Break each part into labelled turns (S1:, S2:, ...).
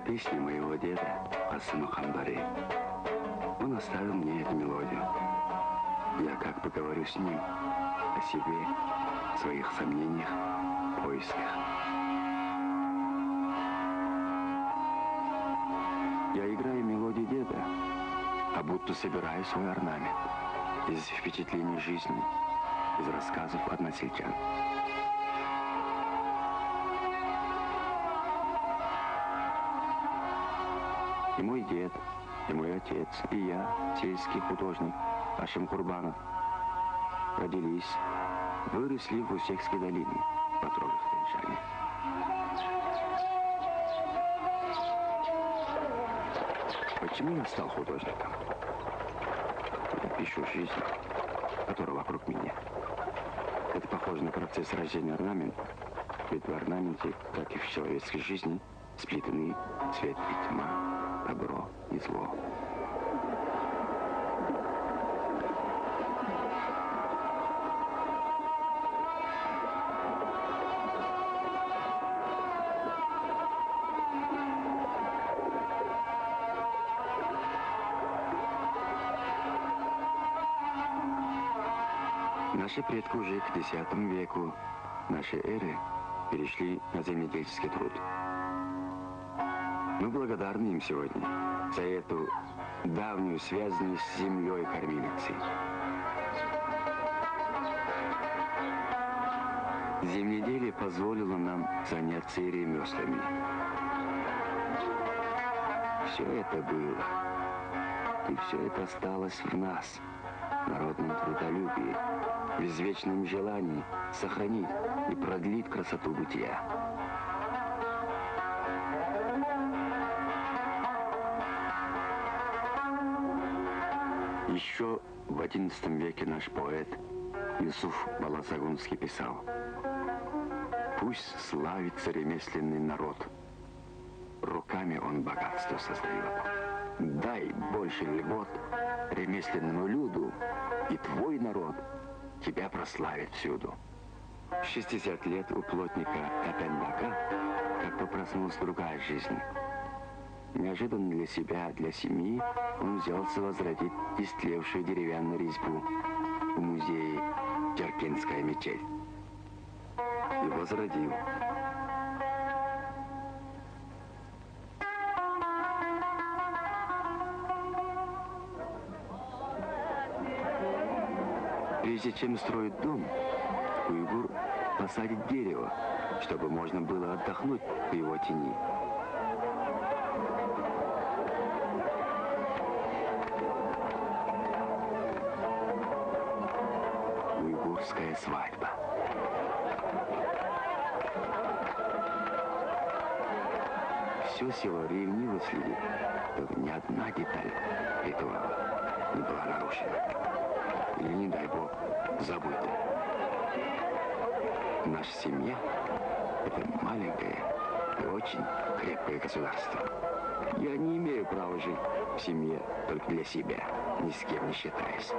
S1: Песня моего деда Асыма Хамбари. Он оставил мне эту мелодию. Я как бы говорю с ним о себе, своих сомнениях, поисках. Я играю мелодию деда, а будто собираю свой орнамент из впечатлений жизни, из рассказов односельчан. И мой дед, и мой отец, и я, сельский художник Ашим Курбанов, родились, выросли в Усекской долине, в отрогах Тяньшани. Почему я стал художником? Я пишу жизнь, которая вокруг меня. Это похоже на процесс рождения орнамента, ведь в орнаменте, как и в человеческой жизни, сплетены свет и тьма, добро и зло. Наши предки уже к X веку нашей эры перешли на земледельческий труд. Мы благодарны им сегодня за эту давнюю связанность с землей кормилицей. Земледелие позволило нам заняться и ремеслами. Все это было, и все это осталось в нас, народном трудолюбии, в извечном желании сохранить и продлить красоту бытия. Еще в XI веке наш поэт Юсуф Баласагунский писал: «Пусть славится ремесленный народ, руками он богатство создает. Дай больше льгот ремесленному люду, и твой народ тебя прославит всюду». В 60 лет у плотника Эпендака как бы проснулась другая жизнь. Неожиданно для себя, для семьи, он взялся возродить истлевшую деревянную резьбу в музее Деркинская мечеть. И возродил. Прежде чем строить дом, уйгур посадит дерево, чтобы можно было отдохнуть в его тени. Уйгурская свадьба. Все село ревниво следит, чтобы ни одна деталь ритуала не была нарушена. Или, не дай бог, забыта. Наша семья – это маленькое и очень крепкое государство. Я не имею права жить в семье только для себя, ни с кем не считаясь.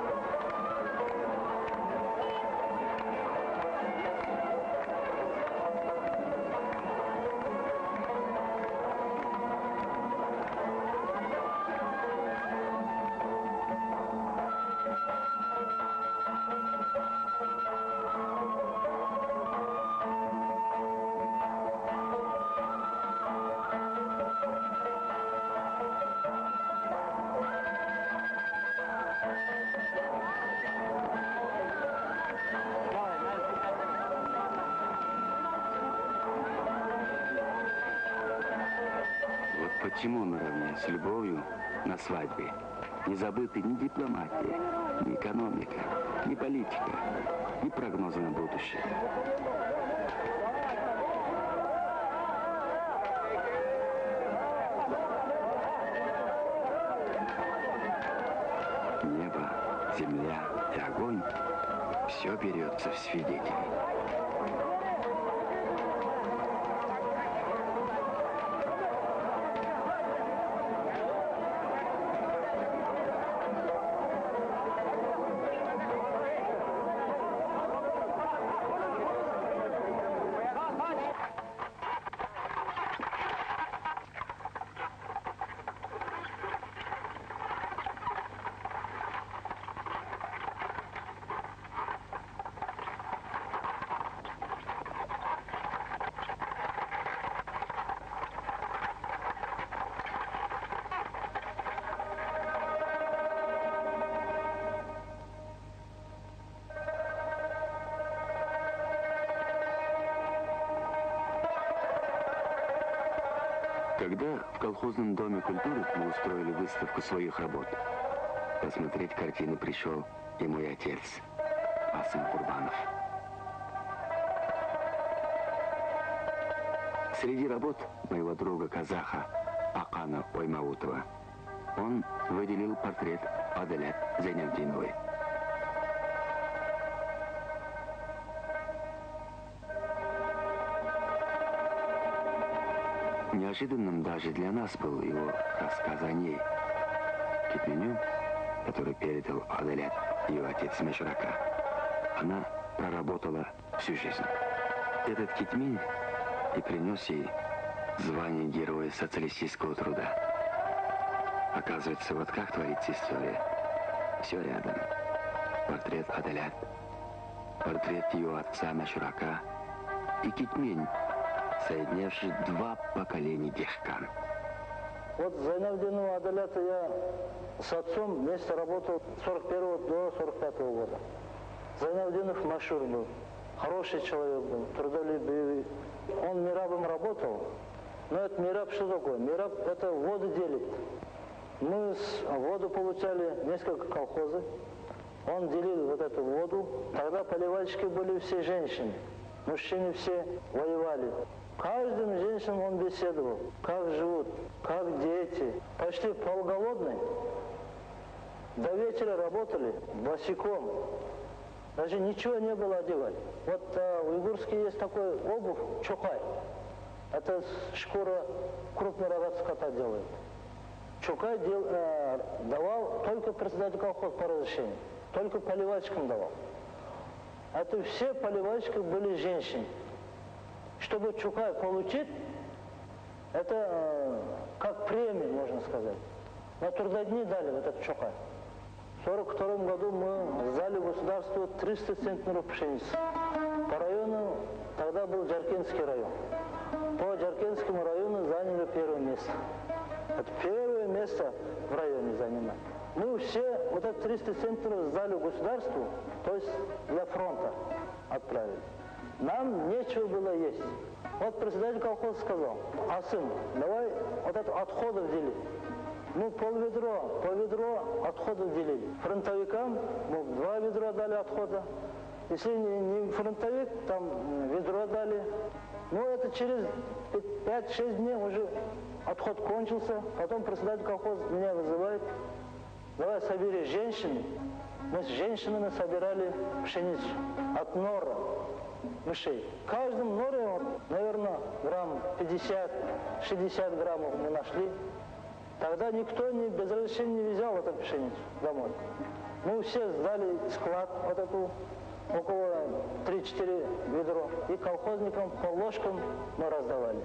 S1: Почему наравне с любовью на свадьбе не забыты ни дипломатия, ни экономика, ни политика, ни прогнозы на будущее? Небо, земля и огонь – все берется в свидетели. Тогда в колхозном доме культуры мы устроили выставку своих работ. Посмотреть картины пришел и мой отец, Асым Курбанов. Среди работ моего друга-казаха Акана Оймаутова он выделил портрет Адалят Зайнетдиновой. Неожиданным даже для нас был его рассказ о ней. Китменю, который передал Адалят ее отец Мешрака, она проработала всю жизнь. Этот китмень и принес ей звание Героя социалистического труда. Оказывается, вот как творится история. Все рядом. Портрет Адалят, портрет ее отца Мешрака и китмень, соединявший два поколения дехкан.
S2: Вот Зайнетдинова Адалята я с отцом вместе работал с 41 до 45 года. Зайнетдинов машур был, хороший человек был, трудолюбивый. Он мирабом работал, но это мираб что такое? Мираб это воду делит. Мы воду получали несколько колхозов, он делил вот эту воду. Тогда поливальщики были все женщины, мужчины все воевали. Каждым женщинам он беседовал, как живут, как дети. Почти полголодные. До вечера работали босиком. Даже ничего не было одевать. Вот уйгурский есть такой обувь, чукай. Это шкура крупного рогатого скота делает. Чукай давал только председатель колхоза по разрешению. Только поливальщикам давал. Это все поливальщики были женщины. Чтобы чукай получить, это как премию, можно сказать. На трудодни дали вот этот чукай. В 1942 году мы сдали государству 300 центнеров пшеницы. По району, тогда был Джаркентский район. По Джаркентскому району заняли первое место. Это первое место в районе занимали. Мы все вот это 300 центнеров сдали государству, то есть для фронта отправили. Нам нечего было есть. Вот председатель колхоза сказал: Асым, давай вот это отходов дели. Ну, по ведро отходов делили. Фронтовикам 2 ведра дали отхода. Если не фронтовик, там ведро дали. Ну, это через 5-6 дней уже отход кончился. Потом председатель колхоза меня вызывает: давай собери женщин. Мы с женщинами собирали пшеницу от нора мышей. В каждом норе, наверное, грамм 50-60 граммов мы нашли. Тогда никто без разрешения не взял эту пшеницу домой. Мы все сдали склад, вот эту, около 3-4 ведро. И колхозникам по ложкам мы раздавали.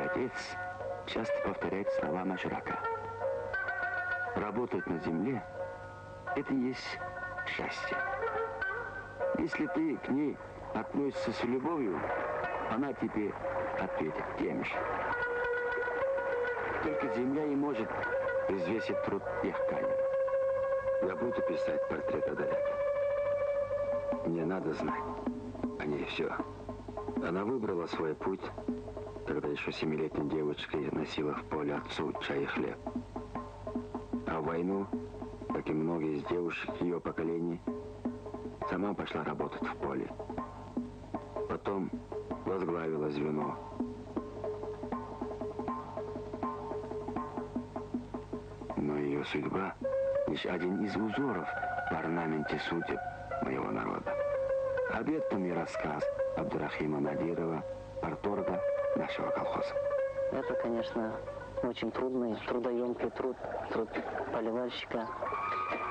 S1: Отец часто повторяет слова Мешрака. Работать на земле – это и есть счастье. Если ты к ней относишься с любовью, она тебе ответит тем же. Только земля и может извесить труд дехканина. Я буду писать портрет Адалят. Мне надо знать о ней все. Она выбрала свой путь, когда еще 7-летней девочкой носила в поле отцу чай и хлеб. А в войну, как и многие из девушек ее поколений, сама пошла работать в поле. Потом возглавила звено. Но ее судьба лишь один из узоров в орнаменте судеб моего народа. Об этом и рассказ Абдурахима Надирова, парторга нашего колхоза.
S3: Это, конечно, очень трудный, трудоемкий труд поливальщика,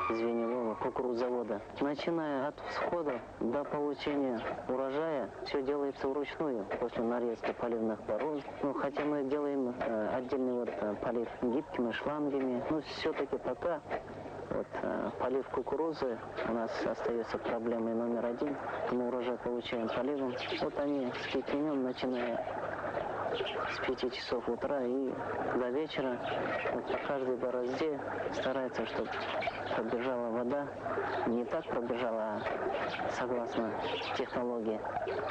S3: звеньевого кукурузовода. Начиная от всхода до получения урожая, все делается вручную после нарезки поливных борозд. Ну, хотя мы делаем отдельный полив гибкими шлангами, но все-таки пока полив кукурузы у нас остается проблемой номер один. Мы урожай получаем поливом. Вот они с 5 днем, начиная с 5 часов утра и до вечера по каждой борозде старается, чтобы пробежала вода. Не так пробежала, а согласно технологии.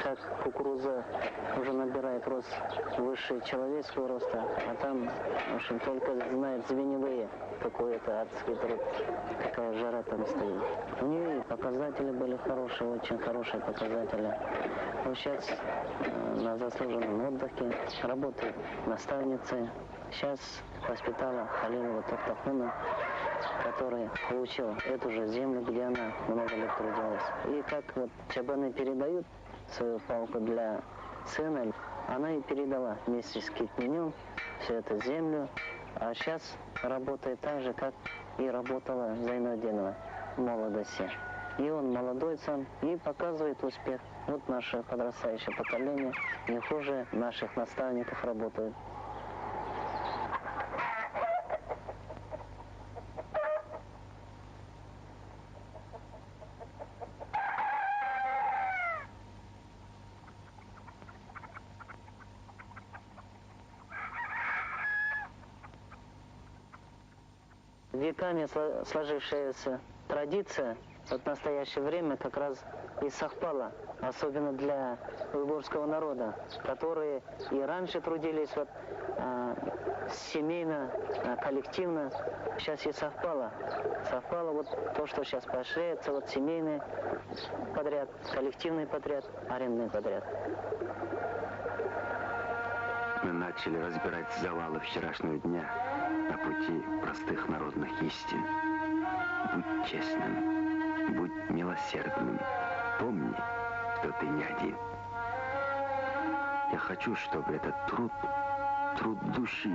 S3: Как кукуруза уже набирает рост выше человеческого роста, а там, в общем, только знает звеньевые, какой это адский труд, какая жара там стоит. У нее и показатели были хорошие, очень хорошие показатели. Вот сейчас на заслуженном отдыхе работает наставницей. Сейчас воспитала Халилова Токтахуна, который получил эту же землю, где она много лет трудилась. И как чабаны передают свою палку для сына, она и передала вместе с Китменем всю эту землю, а сейчас работает так же, как и работала Зайнуддинова в молодости. И он молодой сам и показывает успех. Вот наше подрастающее поколение не хуже наших наставников работает. Веками сложившаяся традиция в настоящее время как раз и совпала, особенно для уйгурского народа, которые и раньше трудились семейно, коллективно. Сейчас и совпало. Совпало то, что сейчас поощряется, семейный подряд, коллективный подряд, арендный подряд.
S1: Мы начали разбирать завалы вчерашнего дня на пути простых народных истин. Будь честным, будь милосердным. Помни, что ты не один. Я хочу, чтобы этот труд души,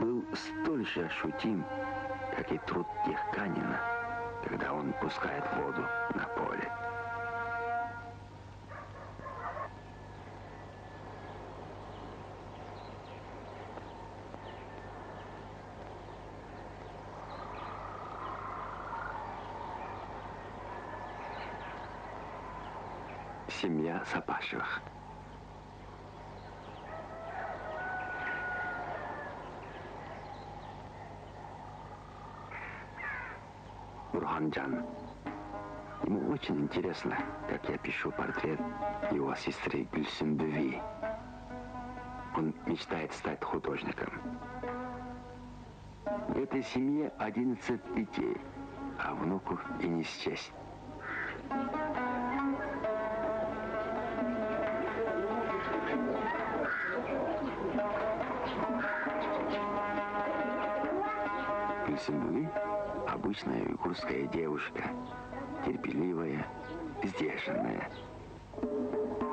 S1: был столь же ощутим, как и труд техканина, когда он пускает воду на поле. Семья Сапашевых. Бурханджан. Ему очень интересно, как я пишу портрет его сестры Гульсумбеви. Он мечтает стать художником. В этой семье 11 детей, а внуков и не счесть. Гульсумбеви – обычная уйгурская девушка, терпеливая, сдержанная.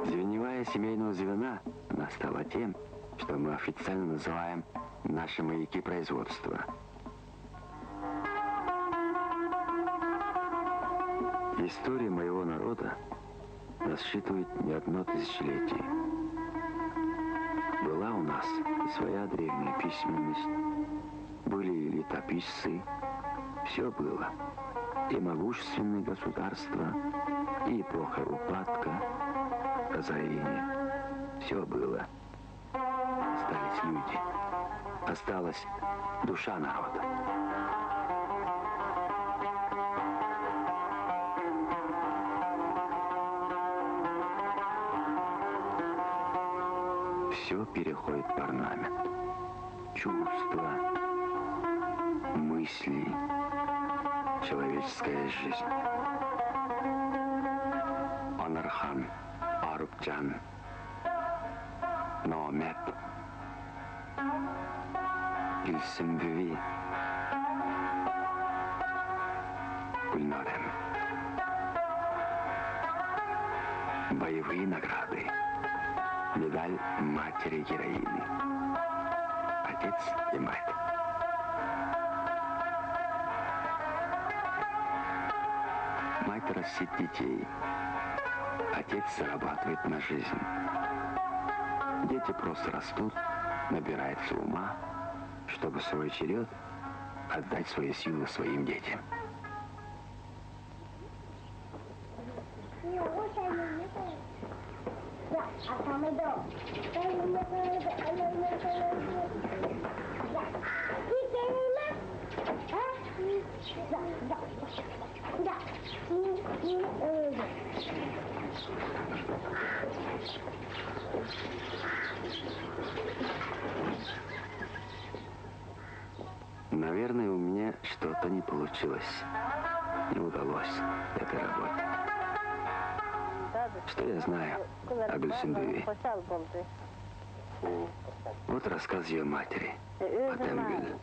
S1: Звеньевая семейного звена, она стала тем, что мы официально называем наши маяки производства. История моего народа насчитывает не одно тысячелетие. Была у нас и своя древняя письменность, были и летописцы, все было. И могущественные государства, и эпоха упадка, разорения, все было. Остались люди, осталась душа народа. Все переходит в парламент. Чувства, мысли, человеческая жизнь. Онархан, Арукджан, Номеп, Гульсумбеви, Гульнорем. Боевые награды. Медаль матери героини. отец и мать. Мать растит детей. Отец зарабатывает на жизнь. Дети просто растут, набираются ума, чтобы в свой черед отдать свои силы своим детям. Наверное, у меня что-то не получилось. Не удалось этой работе. Что я знаю о Гульсиндуе? Вот рассказ ее матери, Атенгуль.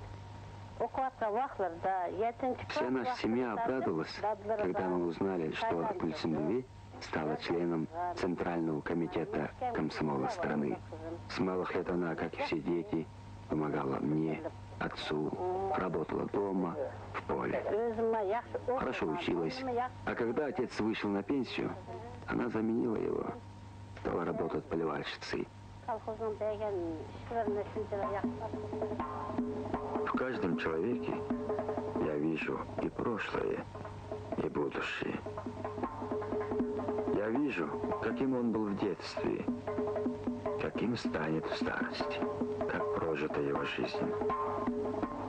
S1: Вся наша семья обрадовалась, когда мы узнали, что Гульсиндуе стала членом Центрального комитета комсомола страны. С малых лет она, как и все дети, помогала мне, отцу, работала дома, в поле. Хорошо училась. А когда отец вышел на пенсию, она заменила его. Стала работать поливальщицей. В каждом человеке я вижу и прошлое, и будущее. Я вижу, каким он был в детстве, каким станет в старости, как прожита его жизнь,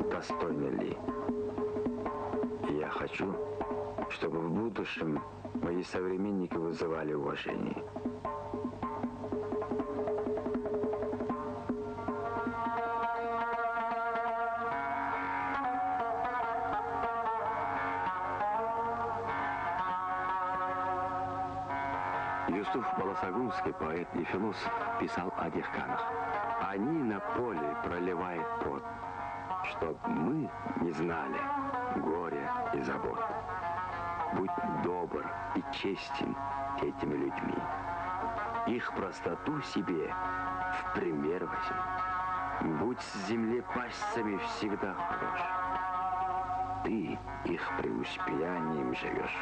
S1: достойна ли. И я хочу, чтобы в будущем мои современники вызывали уважение. Юсуф Баласагунский, поэт и философ, писал о дихканах. Они на поле проливают пот, чтоб мы не знали горя и забот. Будь добр и честен этими людьми. Их простоту себе в пример возьми. Будь с земле пастцами всегда хорош. Ты их преуспеянием живешь.